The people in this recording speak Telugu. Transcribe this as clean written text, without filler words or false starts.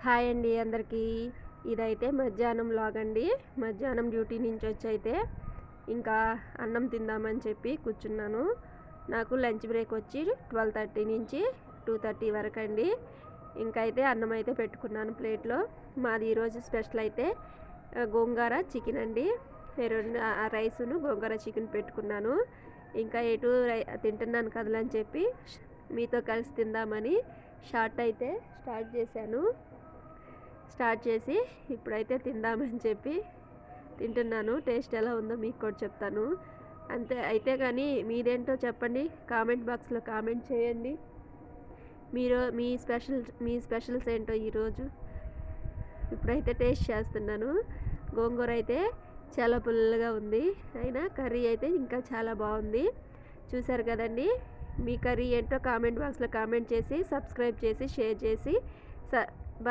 హాయ్ అండి అందరికీ. ఇదైతే మధ్యాహ్నం వ్లాగ్ అండి. మధ్యాహ్నం డ్యూటీ నుంచి వచ్చి ఇంకా అన్నం తిందామని చెప్పి కూర్చున్నాను. నాకు లంచ్ బ్రేక్ వచ్చి 12:30 నుంచి 2:30 వరకు అండి. ఇంకా అయితే అన్నం అయితే పెట్టుకున్నాను ప్లేట్లో. మాది ఈరోజు స్పెషల్ అయితే గోంగూర చికెన్ అండి. రైసును గోంగూర చికెన్ పెట్టుకున్నాను. ఇంకా తింటున్నాను కదలని చెప్పి మీతో కలిసి తిందామని స్టార్ట్ చేసి ఇప్పుడైతే తిందామని చెప్పి తింటున్నాను. టేస్ట్ ఎలా ఉందో మీకు కూడా చెప్తాను. అయితే కానీ మీదేంటో చెప్పండి, కామెంట్ బాక్స్లో కామెంట్ చేయండి. మీ స్పెషల్స్ ఏంటో ఈరోజు. ఇప్పుడైతే టేస్ట్ చేస్తున్నాను. గోంగూర అయితే చాలా పుల్లగా ఉంది, అయినా కర్రీ అయితే ఇంకా చాలా బాగుంది. చూసారు కదండి. మీ కర్రీ ఏంటో కామెంట్ బాక్స్లో కామెంట్ చేసి సబ్స్క్రైబ్ చేసి షేర్ చేసి